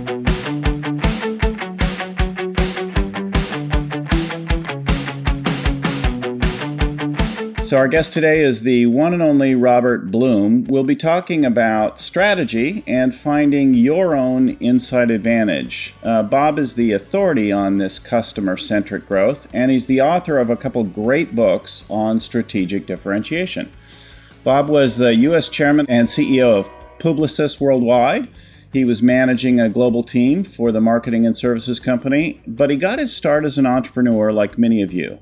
So our guest today is the one and only Robert Bloom. We'll be talking about strategy and finding your own inside advantage. Bob is the authority on this customer-centric growth, and he's the author of a couple great books on strategic differentiation. Bob was the U.S. chairman and CEO of Publicis Worldwide. He was managing a global team for the marketing and services company, but he got his start as an entrepreneur like many of you,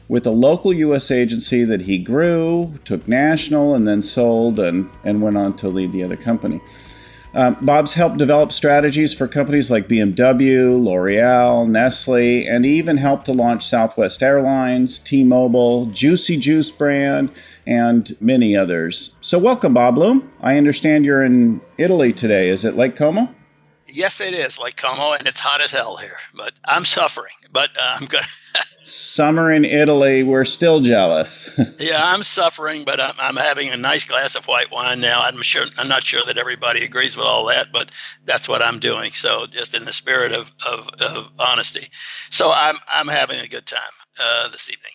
with a local U.S. agency that he grew, took national, and then sold and went on to lead the other company. Bob's helped develop strategies for companies like BMW, L'Oreal, Nestle, and he even helped to launch Southwest Airlines, T-Mobile, Juicy Juice brand, and many others. So welcome, Bob Bloom. I understand you're in Italy today. Is it Lake Como? Yes, it is Lake Como, and it's hot as hell here, but I'm suffering. But I'm good. Summer in Italy, we're still jealous. Yeah, I'm suffering, but I'm having a nice glass of white wine now. I'm not sure that everybody agrees with all that, but that's what I'm doing. So just in the spirit of honesty. So I'm having a good time this evening.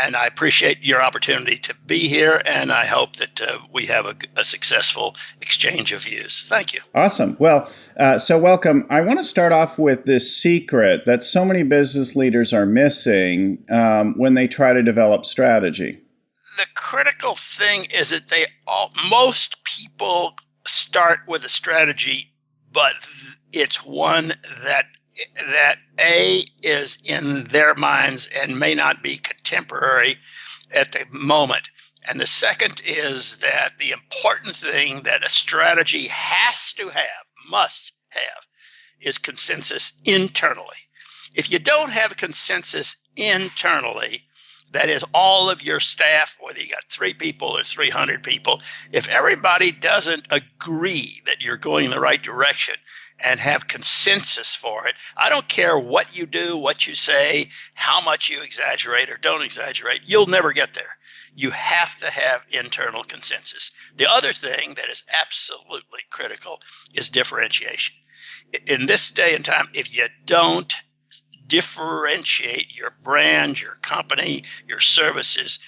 And I appreciate your opportunity to be here, and I hope that we have a successful exchange of views. Thank you. Awesome. Well, so welcome. I want to start off with this secret that so many business leaders are missing when they try to develop strategy. The critical thing is that most people start with a strategy, but it's one that A, is in their minds and may not be contemporary at the moment. And the second is that the important thing that a strategy must have, is consensus internally. If you don't have consensus internally, that is all of your staff, whether you got 3 people or 300 people, if everybody doesn't agree that you're going in the right direction and have consensus for it, I don't care what you do, what you say, how much you exaggerate or don't exaggerate, you'll never get there. You have to have internal consensus. The other thing that is absolutely critical is differentiation. In this day and time, if you don't differentiate your brand, your company, your services,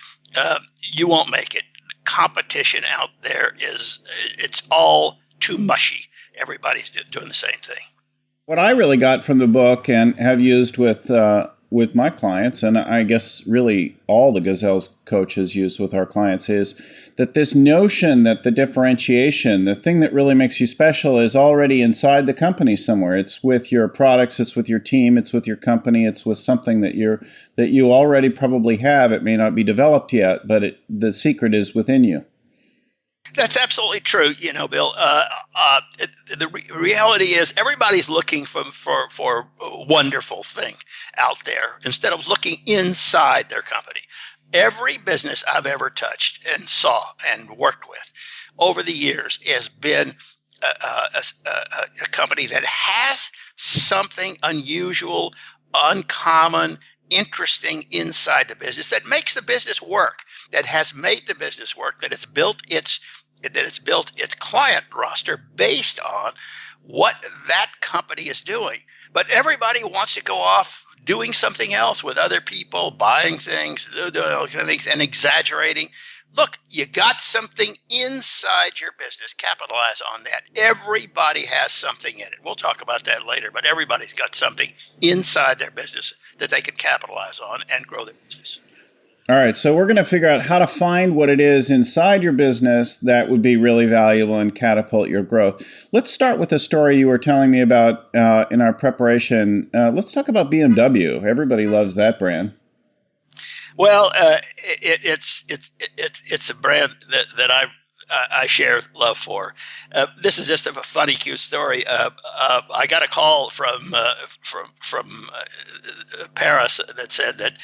you won't make it. Competition out there it's all too mushy. Everybody's doing the same thing. What I really got from the book and have used with my clients, and I guess really all the Gazelles coaches use with our clients, is that this notion that the differentiation, the thing that really makes you special, is already inside the company somewhere. It's with your products, it's with your team, it's with your company, it's with something that you already probably have. It may not be developed yet, but the secret is within you. That's absolutely true, Bill. The reality is everybody's looking for a wonderful thing out there instead of looking inside their company. Every business I've ever touched and saw and worked with over the years has been a company that has something unusual, uncommon, interesting inside the business that makes the business work, that has made the business work, that it's built its client roster based on what that company is doing. But everybody wants to go off doing something else with other people, buying things, and exaggerating. Look, you got something inside your business. Capitalize on that. Everybody has something in it. We'll talk about that later, but everybody's got something inside their business that they can capitalize on and grow their business. All right, so we're going to figure out how to find what it is inside your business that would be really valuable and catapult your growth. Let's start with a story you were telling me about in our preparation. Let's talk about BMW. Everybody loves that brand. Well, it's a brand that I share love for. This is just a funny, cute story. I got a call from Paris that said that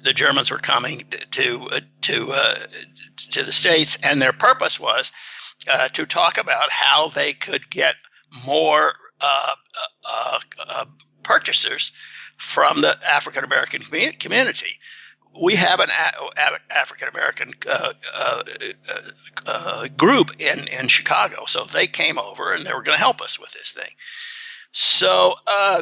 the Germans were coming to the States, and their purpose was to talk about how they could get more purchasers from the African American community. we have an African American group in Chicago, so they came over and they were going to help us with this thing. So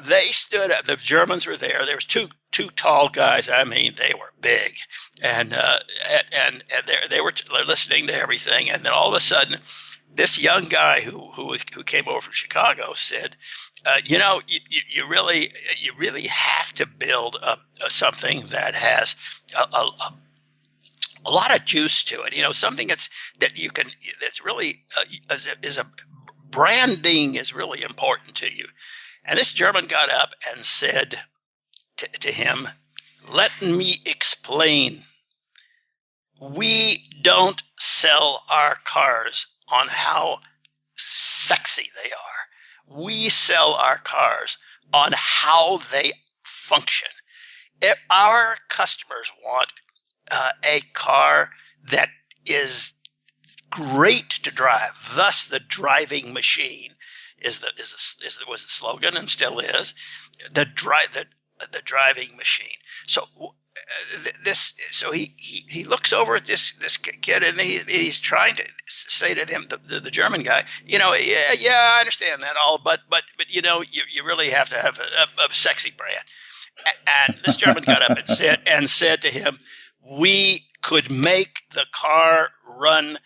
they stood up. The Germans were there. There was two tall guys. I mean, they were big, and they were listening to everything. And then all of a sudden, this young guy who came over from Chicago said, you really have to build something that has a lot of juice to it. Something that's really is a branding is really important to you. And this German got up and said to him, "Let me explain. We don't sell our cars on how sexy they are. We sell our cars on how they function. If our customers want a car that is great to drive. Thus, the driving machine was the slogan, and still is the driving machine. So he looks over at this kid, and he's trying to say to him, the German guy, yeah, I understand that all, but you really have to have a sexy brand. And this German got up and said to him, "We could make the car run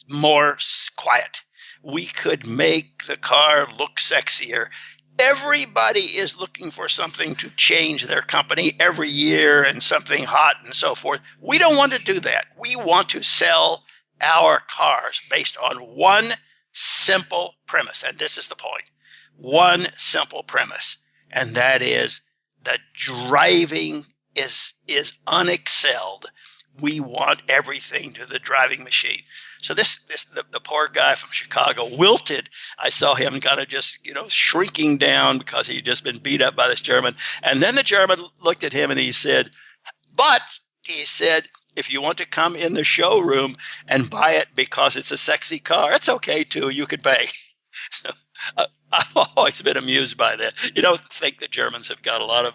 more quiet. We could make the car look sexier. Everybody is looking for something to change their company every year and something hot and so forth. We don't want to do that. We want to sell our cars based on one simple premise." And this is the point. One simple premise. And that is that driving is unexcelled. We want everything to the driving machine. So the poor guy from Chicago wilted. I saw him kind of just, shrinking down because he'd just been beat up by this German. And then the German looked at him and he said, "If you want to come in the showroom and buy it because it's a sexy car, it's okay too. You can pay." I've always been amused by that. You don't think the Germans have got a lot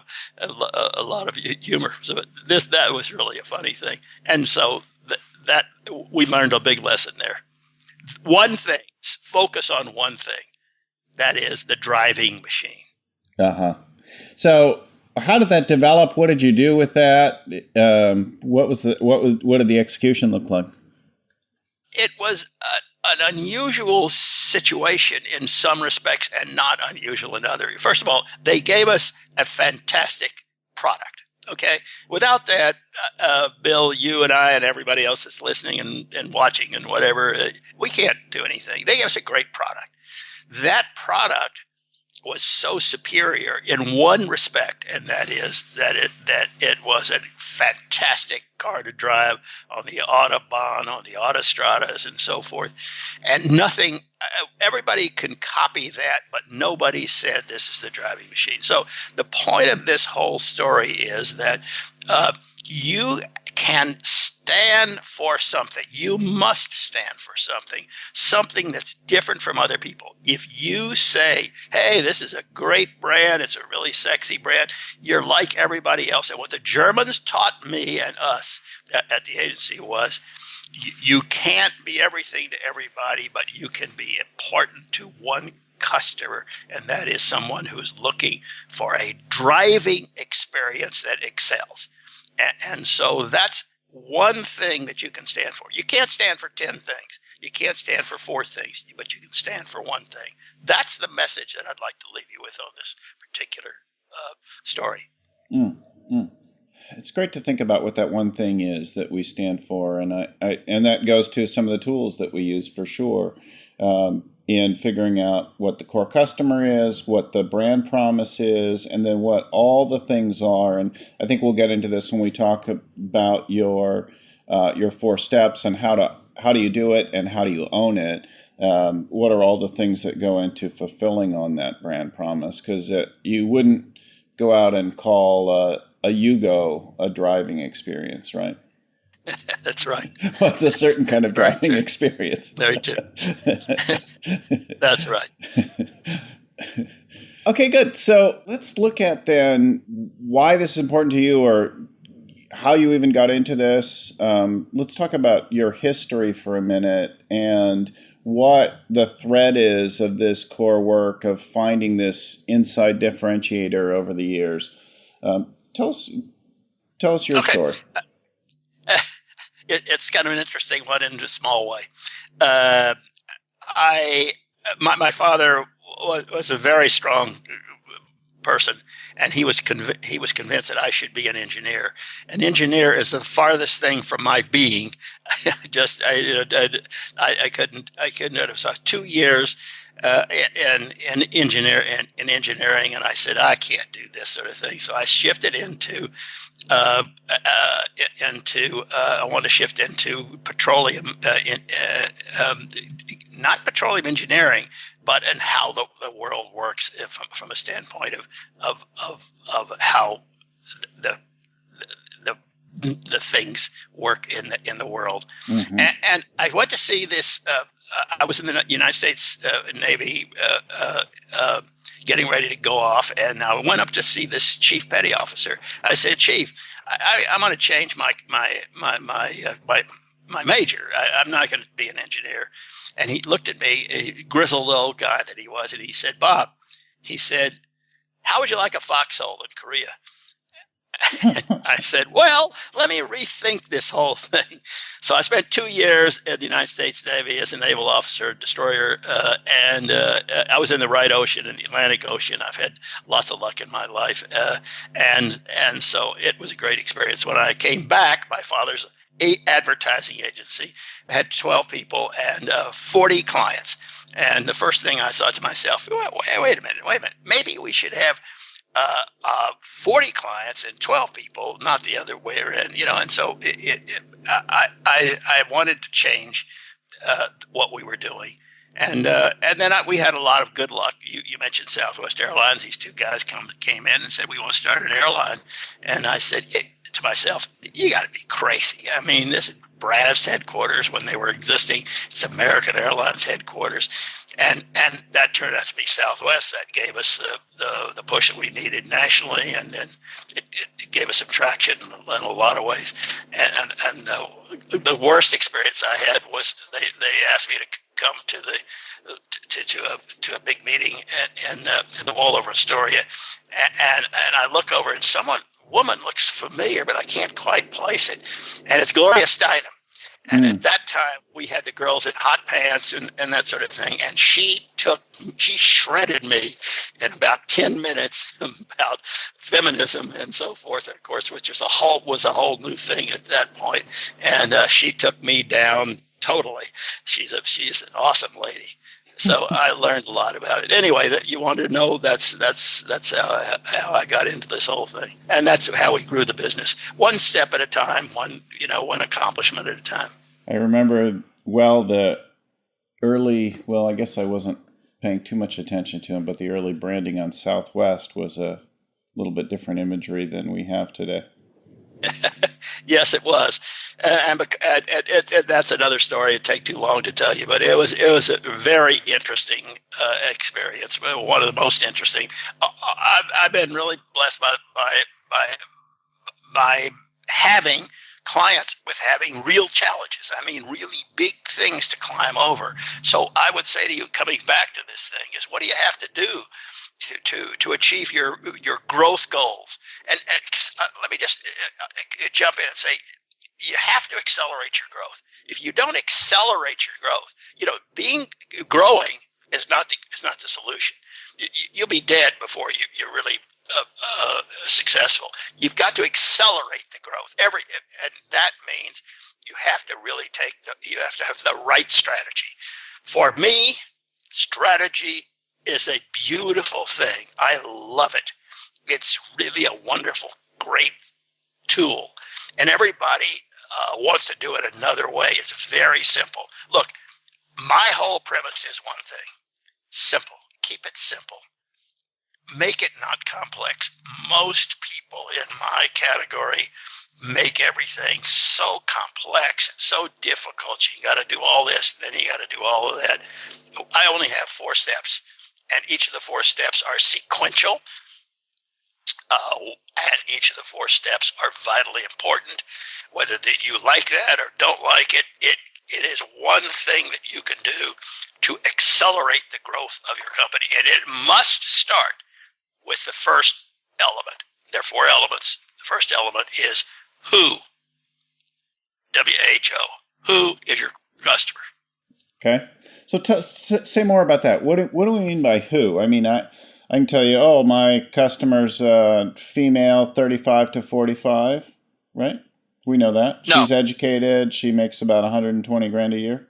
of humor. So that was really a funny thing. And so that we learned a big lesson there. One thing, focus on one thing. That is the driving machine. Uh-huh. So how did that develop? What did you do with that? What did the execution look like? It was an unusual situation in some respects and not unusual in others. First of all, they gave us a fantastic product. Okay. Without that, Bill, you and I and everybody else that's listening and watching and whatever, we can't do anything. They gave us a great product. That product was so superior in one respect, and that is that it was a fantastic car to drive on the Autobahn, on the Autostradas, and so forth. And nothing, everybody can copy that, but nobody said this is the driving machine. So the point of this whole story is that you can stand for something. You must stand for something that's different from other people. If you say, "Hey, this is a great brand, it's a really sexy brand," you're like everybody else. And what the Germans taught me and us at the agency was, you can't be everything to everybody, but you can be important to one customer, and that is someone who's looking for a driving experience that excels. And so that's one thing that you can stand for. You can't stand for 10 things. You can't stand for 4 things, but you can stand for one thing. That's the message that I'd like to leave you with on this particular story. It's great to think about what that one thing is that we stand for, and and that goes to some of the tools that we use for sure in figuring out what the core customer is, what the brand promise is, and then what all the things are. And I think we'll get into this when we talk about your 4 steps and how do you do it and how do you own it. What are all the things that go into fulfilling on that brand promise? Because you wouldn't go out and call a Yugo a driving experience, right? That's right. What's a certain kind of driving experience? Very true. That's right. Okay, good. So let's look at then why this is important to you, or how you even got into this. Let's talk about your history for a minute and what the thread is of this core work of finding this inside differentiator over the years. Tell us your Okay. story. It's kind of an interesting one in a small way. My father was a very strong person, and he was convinced that I should be an engineer. An engineer is the farthest thing from my being. I couldn't. So 2 years in engineering, and I said I can't do this sort of thing. So I shifted into I want to shift into petroleum, not petroleum engineering, but in how the world works from a standpoint of how the things work in the world. Mm-hmm. And I went to see this. I was in the United States Navy, getting ready to go off, and I went up to see this chief petty officer. I said, "Chief, I'm going to change my major. I'm not going to be an engineer." And he looked at me, a grizzled old guy that he was, and he said, "Bob," he said, "how would you like a foxhole in Korea?" I said, "Well, let me rethink this whole thing." So I spent 2 years in the United States Navy as a naval officer, destroyer, and I was in the right ocean, in the Atlantic Ocean. I've had lots of luck in my life, and so it was a great experience. When I came back, my father's advertising agency had 12 people and 40 clients. And the first thing I thought to myself, wait a minute, maybe we should have 40 clients and 12 people, not the other way around, And so I wanted to change what we were doing, and then we had a lot of good luck. You mentioned Southwest Airlines. These two guys came in and said, "We want to start an airline," and I said to myself, "You got to be crazy. I mean, this is Braniff's headquarters when they were existing. It's American Airlines headquarters." And that turned out to be Southwest. That gave us the push that we needed nationally, and it gave us some traction in a lot of ways. And the worst experience I had was they asked me to come to a big meeting in the Waldorf Astoria, and I look over and woman looks familiar, but I can't quite place it, and it's Gloria Steinem. And at that time, we had the girls in hot pants and that sort of thing. And she shredded me in about 10 minutes about feminism and so forth, of course, which was a whole new thing at that point. And she took me down totally. She's an awesome lady. So I learned a lot about it. Anyway, that you wanted to know, that's how I got into this whole thing, and that's how we grew the business, one step at a time, one accomplishment at a time. I remember the early. Well, I guess I wasn't paying too much attention to them, but the early branding on Southwest was a little bit different imagery than we have today. Yes, it was, and that's another story. It'd take too long to tell you, but it was a very interesting experience. One of the most interesting. I've been really blessed by having clients with having real challenges. I mean, really big things to climb over. So I would say to you, coming back to this thing, is what do you have to do to achieve your growth goals? And let me just jump in and say, you have to accelerate your growth. If you don't accelerate your growth, growing is not the solution. You'll be dead before you're really successful. You've got to accelerate the growth. And that means you have to really you have to have the right strategy. For me, strategy is a beautiful thing. I love it. It's really a wonderful, great tool. And everybody wants to do it another way. It's very simple. Look, my whole premise is one thing. Simple. Keep it simple. Make it not complex. Most people in my category make everything so complex and so difficult. You got to do all this, and then you got to do all of that. I only have 4 steps, and each of the 4 steps are sequential. And each of the 4 steps are vitally important. Whether that you like that or don't like it, it is one thing that you can do to accelerate the growth of your company. And it must start with the first element. There are 4 elements. The first element is who. W-H-O. Who is your customer? Okay. So say more about that. What do we mean by who? I mean, I can tell you, oh, my customer's female, 35 to 45, right? We know that. No. She's educated. She makes about 120 grand a year.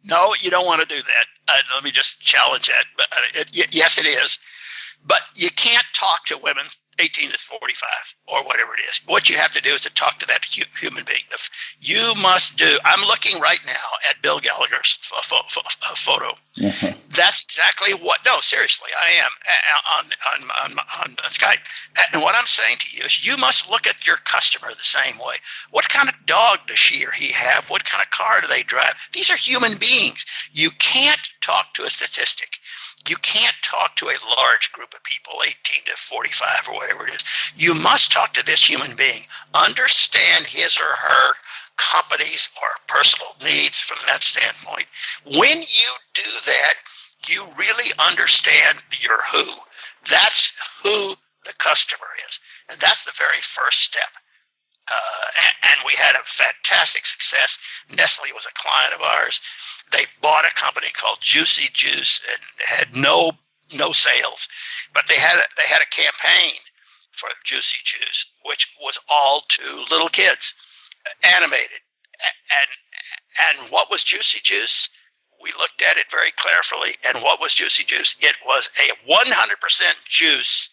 No, you don't want to do that. Let me just challenge that. But yes, it is. But you can't talk to women 18 to 45 or whatever it is. What you have to do is to talk to that human being. You must do. I'm looking right now at Bill Gallagher's photo. Uh-huh. That's exactly what. No, seriously, I am on Skype. And what I'm saying to you is, you must look at your customer the same way. What kind of dog does she or he have? What kind of car do they drive? These are human beings. You can't talk to a statistic. You can't talk to a large group of people, 18 to 45 or whatever it is. You must talk to this human being, understand his or her company's or personal needs from that standpoint. When you do that, you really understand your who. That's who the customer is. And that's the very first step. And we had a fantastic success. Nestle was a client of ours. They bought a company called Juicy Juice and had no sales, but they had a campaign for Juicy Juice, which was all to little kids, animated. And what was Juicy Juice? We looked at it very carefully. And what was Juicy Juice? It was a 100% juice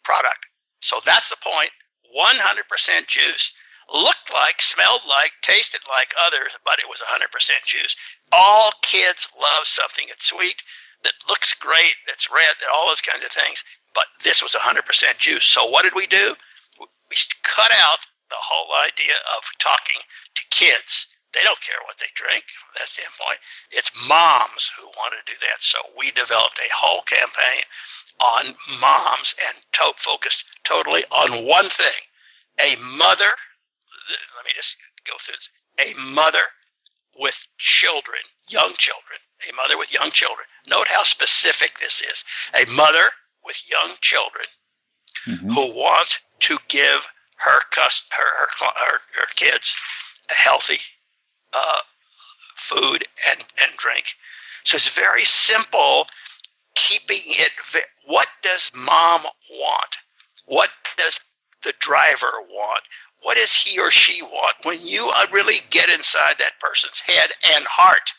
product. So that's the point. 100% juice. Looked like, smelled like, tasted like others, but it was 100% juice. All kids love something that's sweet, that looks great, that's red, all those kinds of things. But this was 100% juice. So what did we do? We cut out the whole idea of talking to kids. They don't care what they drink from that standpoint. It's moms who want to do that. So we developed a whole campaign on moms and focused totally on one thing. A mother, let me just go through this. A mother with children, young children, a mother with young children. Note how specific this is. A mother with young children who wants to give her kids a healthy food and drink. So it's very simple, keeping it. What does mom want? What does the driver want? What does he or she want? When you really get inside that person's head and heart,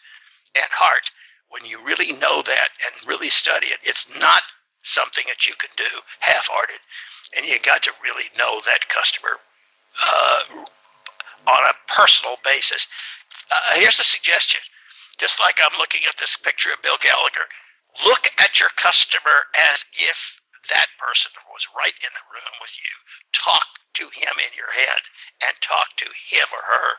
when you really know that and really study it, it's not something that you can do half-hearted. And you got to really know that customer on a personal basis. Here's a suggestion. Just like I'm looking at this picture of Bill Gallagher, look at your customer as if that person was right in the room with you. Talk to him in your head and talk to him or her.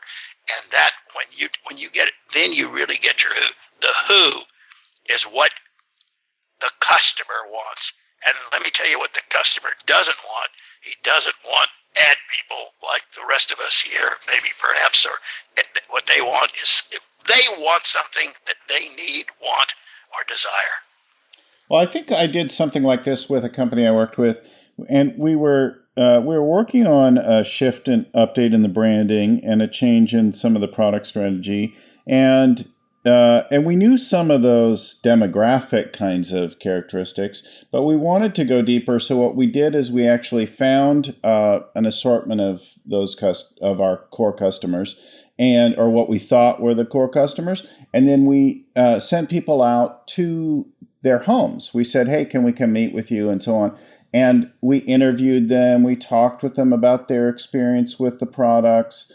And that when you get it, then you really get your who. The who is what the customer wants. And let me tell you what the customer doesn't want. He doesn't want ad people like the rest of us here, maybe perhaps, or what they want is they want something that they need, want, or desire. Well, I think I did something like this with a company I worked with, and we were working on a shift and update in the branding and a change in some of the product strategy, and we knew some of those demographic kinds of characteristics, but we wanted to go deeper. So what we did is we actually found an assortment of those of our core customers, or what we thought were the core customers, and then we sent people out to their homes. We said, hey, can we come meet with you, and so on. And we interviewed them. We talked with them about their experience with the products.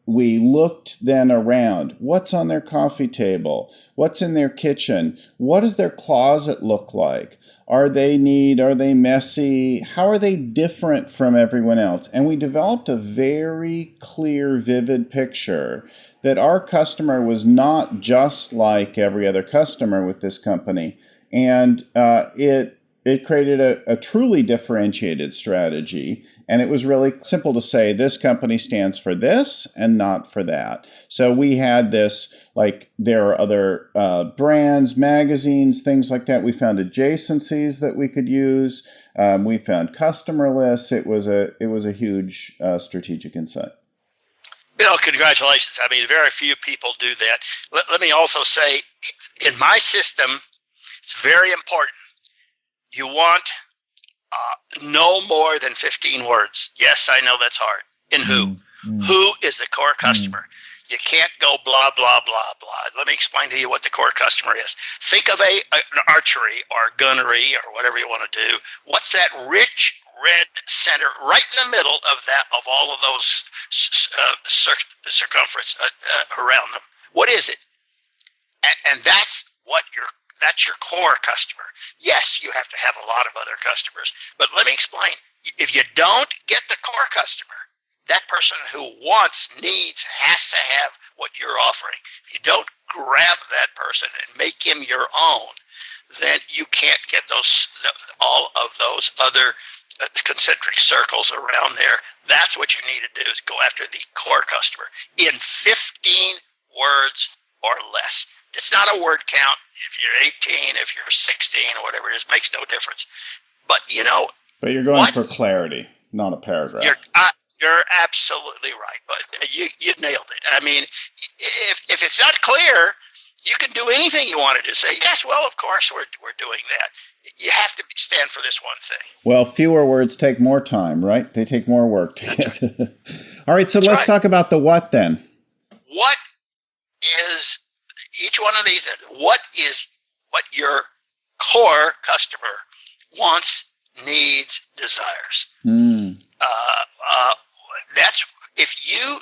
We looked then around. What's on their coffee table? What's in their kitchen? What does their closet look like? Are they neat? Are they messy? How are they different from everyone else? And we developed a very clear, vivid picture that our customer was not just like every other customer with this company. And it it created a truly differentiated strategy. And it was really simple to say, this company stands for this and not for that. So we had this, like there are other brands, magazines, things like that. We found adjacencies that we could use. We found customer lists. It was a huge strategic insight. Bill, congratulations. I mean, very few people do that. Let me also say, in my system, it's very important. You want no more than 15 words. Yes, I know that's hard. In who? Who is the core customer? You can't go blah, blah, blah, blah. Let me explain to you what the core customer is. Think of an archery or gunnery or whatever you want to do. What's that rich red center right in the middle of that, of all of those circumference around them? What is it? And that's your core customer. Yes, you have to have a lot of other customers, but let me explain. If you don't get the core customer, that person who wants, needs, has to have what you're offering. If you don't grab that person and make him your own, then you can't get all of those other concentric circles around there. That's what you need to do, is go after the core customer in 15 words or less. It's not a word count. If you're 18, if you're 16, or whatever it is, makes no difference. But But you're going for clarity, not a paragraph. You're absolutely right. But you nailed it. I mean, if it's not clear, you can do anything you want to do. Say, yes, well, of course we're doing that. You have to stand for this one thing. Well, fewer words take more time, right? They take more work to get. All right, so let's talk about the what then. What is each one of these? What is what your core customer wants, needs, desires? That's if you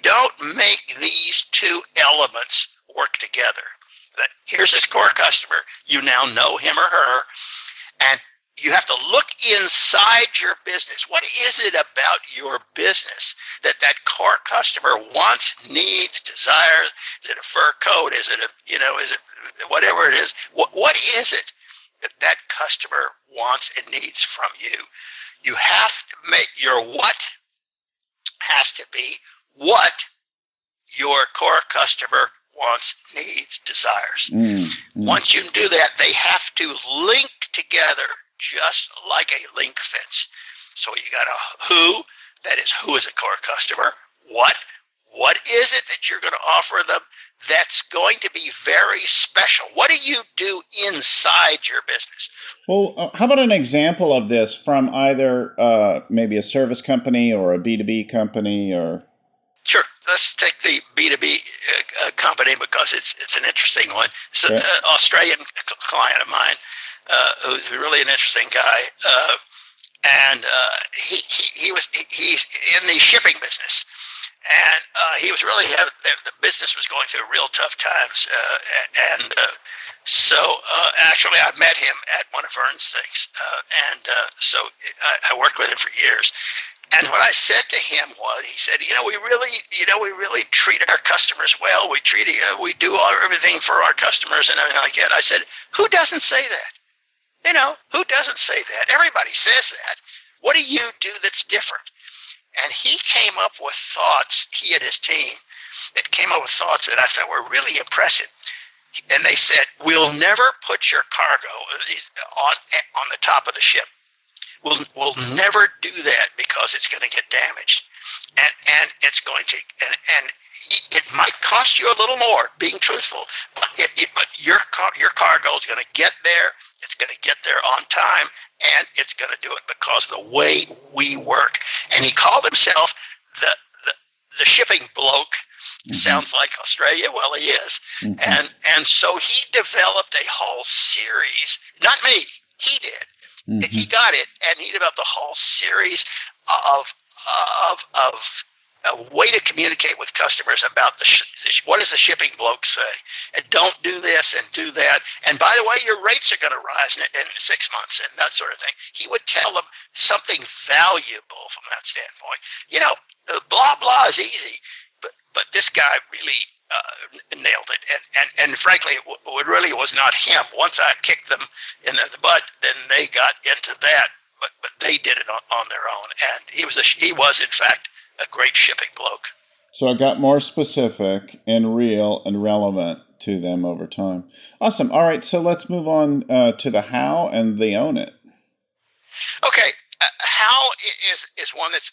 don't make these two elements work together. That here's this core customer, you now know him or her, and you have to look inside your business. What is it about your business that core customer wants, needs, desires? Is it a fur coat? Is it is it whatever it is? What is it that customer wants and needs from you? You have to make your what has to be what your core customer wants, needs, desires. Once you do that, they have to link together just like a link fence. So you got a who, that is, who is a core customer? What is it that you're going to offer them that's going to be very special? What do you do inside your business? Well, how about an example of this from either maybe a service company or a B2B company? Or Sure. Let's take the B2B company because it's an interesting one. It's an Australian client of mine who's really an interesting guy, and he's in the shipping business. And he was really the business was going through real tough times, so actually I met him at one of Vern's things, so I worked with him for years. And what I said to him was, he said, we really treat our customers well. We do everything for our customers and everything like that. I said, who doesn't say that? Who doesn't say that? Everybody says that. What do you do that's different? And he came up with thoughts, he and his team, that came up with thoughts that I thought were really impressive. And they said, we'll never put your cargo on the top of the ship. We'll never do that because it's going to get damaged. And it's going to, and it might cost you a little more, being truthful, but your cargo is going to get there. It's going to get there on time, and it's going to do it because of the way we work. And he called himself the shipping bloke. Sounds like Australia. Well, he is. And so he developed a whole series. Not me. He did. He got it, and he developed a whole series of a way to communicate with customers about what does the shipping bloke say, and don't do this and do that, and by the way, your rates are going to rise in 6 months and that sort of thing. He would tell them something valuable from that standpoint. Blah blah is easy, but this guy really nailed it. And frankly, it really was not him. Once I kicked them in the butt, then they got into that. But they did it on their own, and he was in fact a great shipping bloke. So it got more specific and real and relevant to them over time. Awesome. All right, so let's move on to the how and the own it. Okay, how is one that's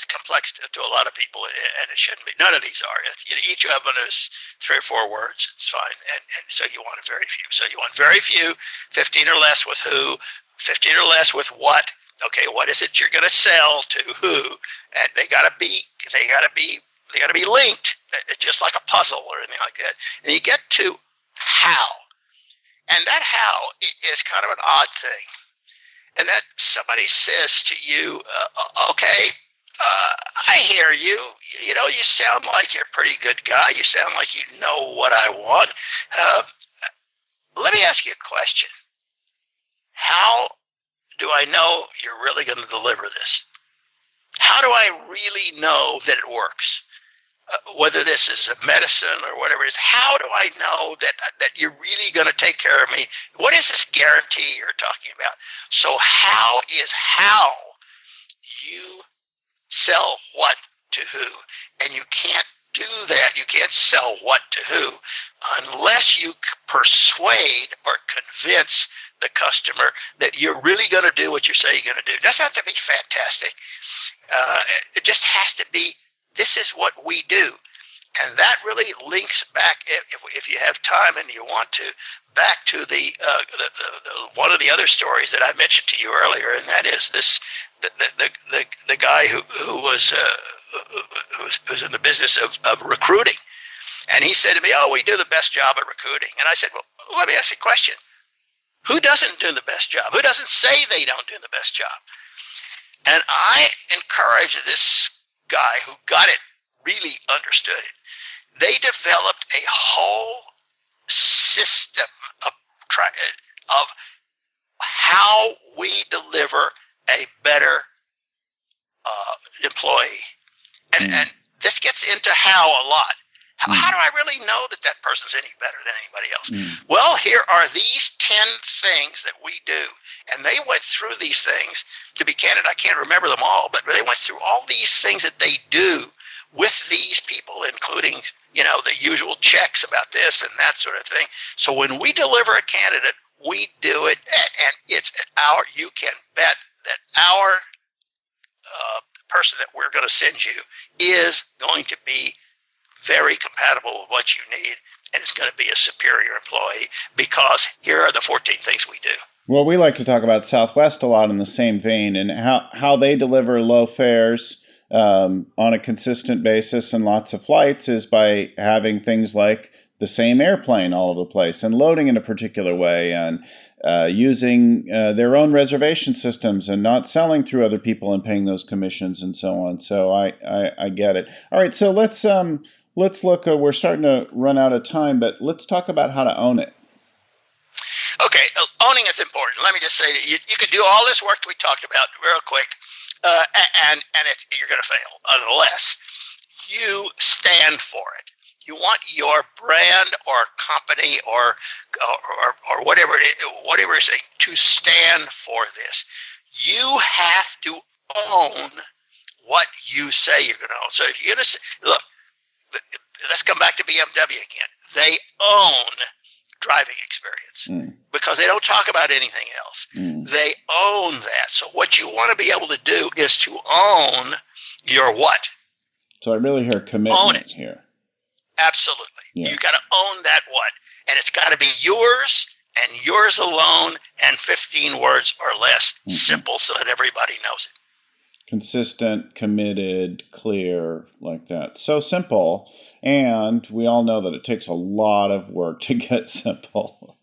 complex to a lot of people, and it shouldn't be. None of these are. Each of them is 3 or 4 words. It's fine, and so you want very few. So you want very few, 15 or less with who, 15 or less with what. Okay, what is it you're going to sell to who? And they got to be linked, just like a puzzle or anything like that. And you get to how, and that how is kind of an odd thing. And that somebody says to you, okay, I hear you. You know, you sound like you're a pretty good guy. You sound like you know what I want. Let me ask you a question. How do I know you're really going to deliver this? How do I really know that it works? Whether this is a medicine or whatever it is, how do I know that you're really going to take care of me? What is this guarantee you're talking about? So how is how you sell what to who? And you can't do that. You can't sell what to who unless you persuade or convince the customer that you're really going to do what you say you're going to do. It doesn't have to be fantastic. It just has to be, this is what we do. And that really links back, if you have time and you want to, back to the one of the other stories that I mentioned to you earlier, and that is the guy who was in the business of recruiting, and he said to me, "Oh, we do the best job at recruiting." And I said, "Well, let me ask you a question. Who doesn't do the best job? Who doesn't say they don't do the best job?" And I encourage this guy who got it, really understood it. They developed a whole system of how we deliver a better employee. And this gets into how a lot. How do I really know that that person's any better than anybody else? Well, here are these 10 things that we do. And they went through these things. To be candid, I can't remember them all, but they went through all these things that they do with these people, including, the usual checks about this and that sort of thing. So when we deliver a candidate, we do it, and you can bet that our person that we're going to send you is going to be very compatible with what you need, and it's going to be a superior employee, because here are the 14 things we do. Well, we like to talk about Southwest a lot in the same vein, and how they deliver low fares on a consistent basis and lots of flights is by having things like the same airplane all over the place and loading in a particular way, and using their own reservation systems and not selling through other people and paying those commissions and so on. So I get it. All right, so let's look. We're starting to run out of time, but let's talk about how to own it. Okay, owning is important. Let me just say that you can do all this work that we talked about real quick, and you're going to fail unless you stand for it. You want your brand or company or whatever it is to stand for this. You have to own what you say you're going to own. So if you're going to look, let's come back to BMW again. They own driving experience because they don't talk about anything else. They own that. So what you want to be able to do is to own your what. So I really hear commitment here. Absolutely. Yeah. You got to own that what. And it's got to be yours and yours alone, and 15 words or less, simple, so that everybody knows it. Consistent, committed, clear, like that. So simple, and we all know that it takes a lot of work to get simple.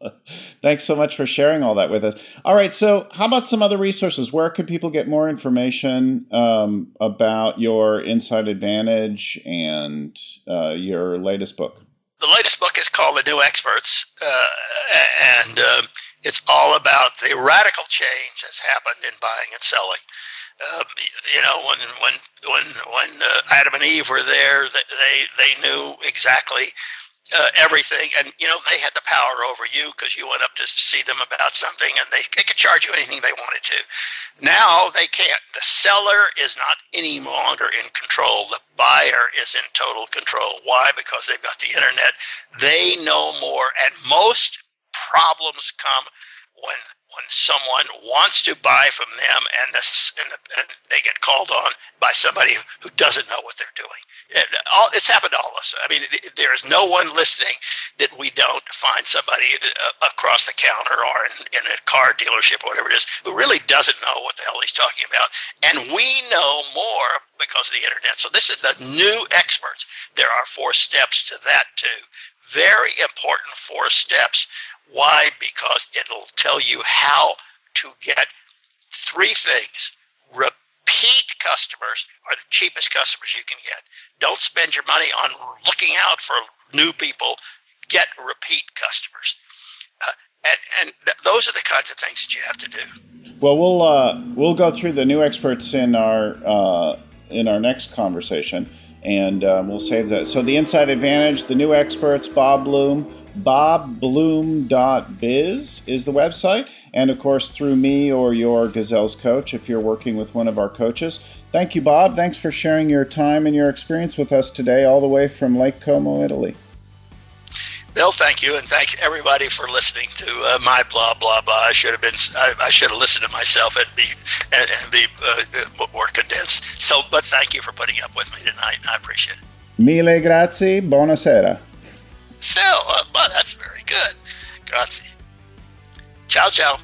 Thanks so much for sharing all that with us. All right, so how about some other resources? Where can people get more information about your Inside Advantage and your latest book? The latest book is called The New Experts, and it's all about the radical change that's happened in buying and selling. When Adam and Eve were there, they knew exactly everything, and they had the power over you because you went up to see them about something, and they could charge you anything they wanted to. Now they can't. The seller is not any longer in control. The buyer is in total control. Why? Because they've got the internet. They know more, and most problems come when someone wants to buy from them and they get called on by somebody who doesn't know what they're doing. It's happened to all of us. I mean, there is no one listening that we don't find somebody across the counter or in a car dealership or whatever it is who really doesn't know what the hell he's talking about. And we know more because of the internet. So this is the new experts. There are 4 steps to that too. Very important 4 steps. Why? Because it'll tell you how to get 3 things. Repeat customers are the cheapest customers you can get. Don't spend your money on looking out for new people. Get repeat customers. And those are the kinds of things that you have to do. Well, we'll go through the new experts in our next conversation, and we'll save that. So the Inside Advantage, the new experts, Bob Bloom. BobBloom.biz is the website, and of course through me or your Gazelle's coach if you're working with one of our coaches. Thank you, Bob. Thanks for sharing your time and your experience with us today, all the way from Lake Como, Italy. Bill, thank you, and thank everybody for listening to my blah blah blah. I should have listened to myself and be more condensed. But thank you for putting up with me tonight. I appreciate it. Mille grazie. Buonasera. So, that's very good. Grazie. Ciao, ciao.